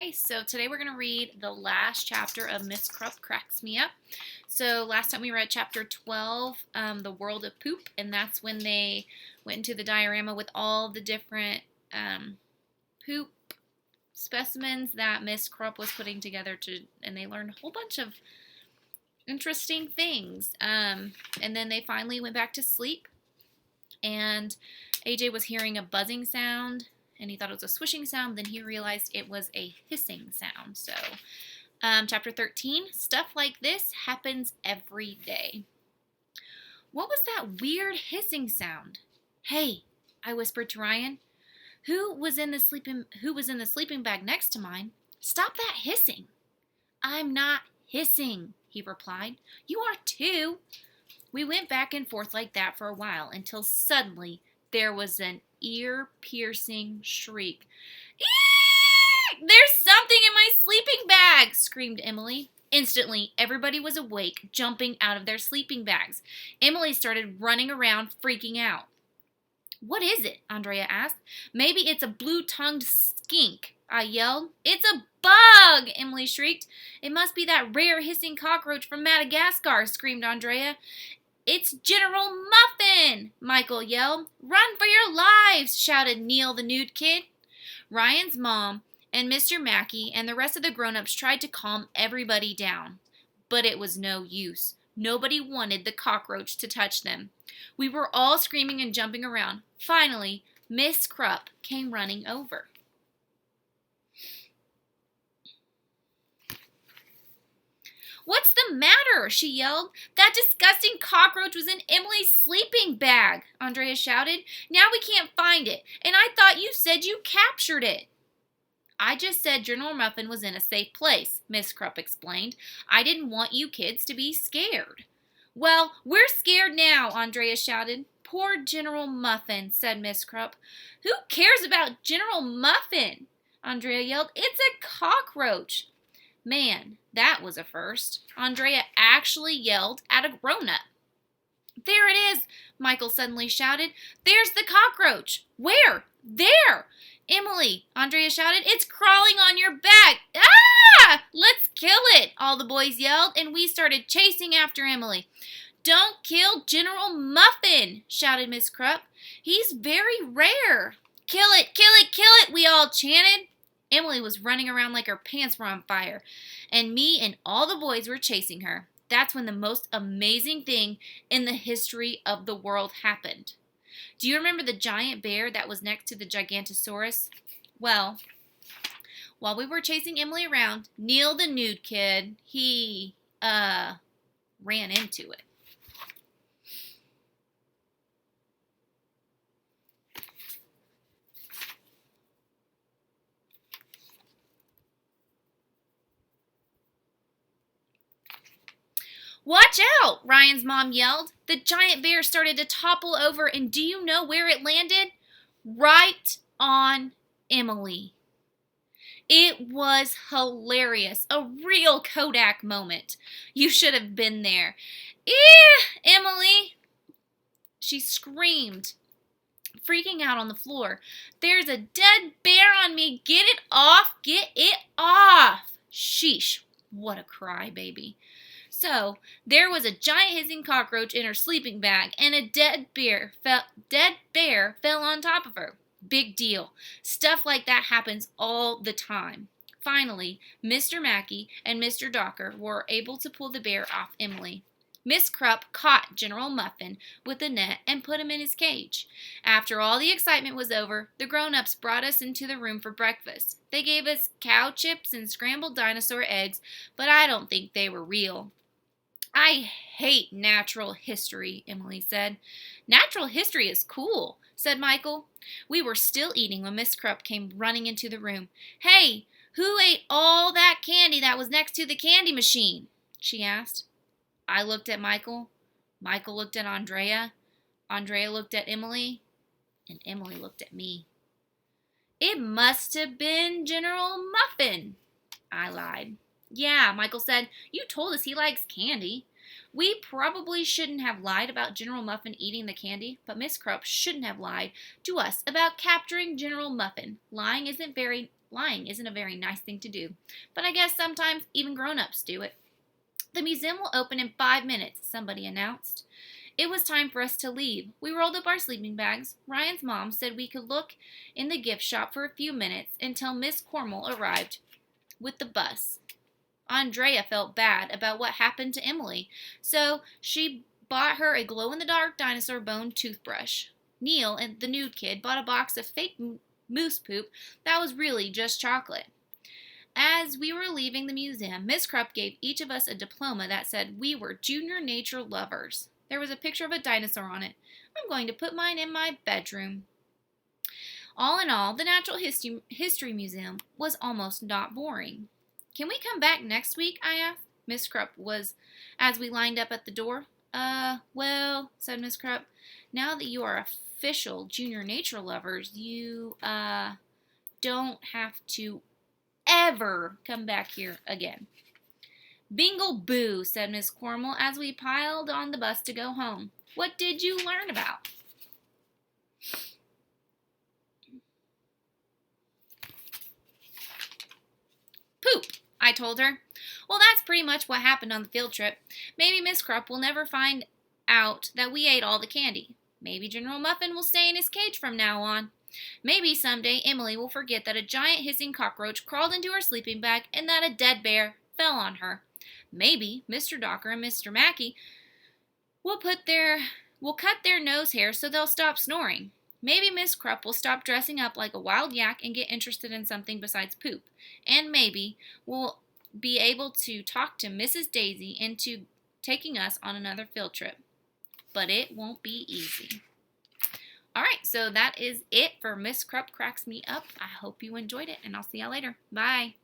Okay, so today we're going to read the last chapter of Miss Krup Cracks Me Up. So last time we read chapter 12, The World of Poop, and that's when they went into the diorama with all the different poop specimens that Miss Krup was putting together, and they learned a whole bunch of interesting things. And then they finally went back to sleep, and AJ was hearing a buzzing sound, and he thought it was a swishing sound. Then he realized it was a hissing sound. So, chapter 13, stuff like this happens every day. What was that weird hissing sound? Hey, I whispered to Ryan. Who was in the sleeping bag next to mine? Stop that hissing. I'm not hissing, he replied. You are too. We went back and forth like that for a while until suddenly there was an ear-piercing shriek. Eek! There's something in my sleeping bag, screamed Emily. Instantly, everybody was awake, jumping out of their sleeping bags. Emily started running around, freaking out. What is it? Andrea asked. Maybe it's a blue-tongued skink, I yelled. It's a bug, Emily shrieked. It must be that rare hissing cockroach from Madagascar, screamed Andrea. It's General Muffin, Michael yelled. Run for your lives, shouted Neil the nude kid. Ryan's mom and Mr. Mackey and the rest of the grown-ups tried to calm everybody down, but it was no use. Nobody wanted the cockroach to touch them. We were all screaming and jumping around. Finally, Miss Krup came running over. What's the matter? She yelled. That disgusting cockroach was in Emily's sleeping bag, Andrea shouted. Now we can't find it, and I thought you said you captured it. I just said General Muffin was in a safe place, Miss Krup explained. I didn't want you kids to be scared. Well, we're scared now, Andrea shouted. Poor General Muffin, said Miss Krup. Who cares about General Muffin? Andrea yelled. It's a cockroach. Man, that was a first. Andrea actually yelled at a grown-up. There it is, Michael suddenly shouted. There's the cockroach. Where? There! Emily, Andrea shouted. It's crawling on your back. Ah! Let's kill it, all the boys yelled, and we started chasing after Emily. Don't kill General Muffin, shouted Miss Krup. He's very rare. Kill it, kill it, kill it, we all chanted. Emily was running around like her pants were on fire, and me and all the boys were chasing her. That's when the most amazing thing in the history of the world happened. Do you remember the giant bear that was next to the Gigantosaurus? Well, while we were chasing Emily around, Neil the nude kid, he, ran into it. Watch out, Ryan's mom yelled. The giant bear started to topple over, and do you know where it landed? Right on Emily. It was hilarious, a real Kodak moment. You should have been there. Emily, she screamed, freaking out on the floor. There's a dead bear on me. Get it off, get it off. Sheesh, what a crybaby. So, there was a giant hissing cockroach in her sleeping bag, and a dead bear fell on top of her. Big deal. Stuff like that happens all the time. Finally, Mr. Mackey and Mr. Docker were able to pull the bear off Emily. Miss Krup caught General Muffin with a net and put him in his cage. After all the excitement was over, the grown-ups brought us into the room for breakfast. They gave us cow chips and scrambled dinosaur eggs, but I don't think they were real. I hate natural history, Emily said. Natural history is cool, said Michael. We were still eating when Miss Krup came running into the room. Hey, who ate all that candy that was next to the candy machine? She asked. I looked at Michael. Michael looked at Andrea. Andrea looked at Emily. And Emily looked at me. It must have been General Muffin, I lied. Yeah, Michael said, you told us he likes candy. We probably shouldn't have lied about General Muffin eating the candy, but Miss Krup shouldn't have lied to us about capturing General Muffin. Lying isn't very Lying isn't a very nice thing to do, but I guess sometimes even grown-ups do it. The museum will open in 5 minutes, somebody announced. It was time for us to leave. We rolled up our sleeping bags. Ryan's mom said we could look in the gift shop for a few minutes until Miss Cornwall arrived with the bus. Andrea felt bad about what happened to Emily, so she bought her a glow-in-the-dark dinosaur bone toothbrush. Neil, and the nude kid, bought a box of fake moose poop that was really just chocolate. As we were leaving the museum, Miss Krupp gave each of us a diploma that said we were junior nature lovers. There was a picture of a dinosaur on it. I'm going to put mine in my bedroom. All in all, the Natural History Museum was almost not boring. Can we come back next week? I asked. Miss Krupp was, as we lined up at the door. Well, said Miss Krupp, now that you are official junior nature lovers, you, don't have to ever come back here again. Bingle boo, said Miss Cornwall as we piled on the bus to go home. What did you learn about? Poop, I told her. Well, that's pretty much what happened on the field trip. Maybe Miss Krupp will never find out that we ate all the candy. Maybe General Muffin will stay in his cage from now on. Maybe someday Emily will forget that a giant hissing cockroach crawled into her sleeping bag and that a dead bear fell on her. Maybe Mr. Docker and Mr. Mackey will cut their nose hairs so they'll stop snoring. Maybe Miss Krupp will stop dressing up like a wild yak and get interested in something besides poop. And maybe we'll be able to talk to Mrs. Daisy into taking us on another field trip. But it won't be easy. Alright, so that is it for Miss Krupp Cracks Me Up. I hope you enjoyed it, and I'll see y'all later. Bye.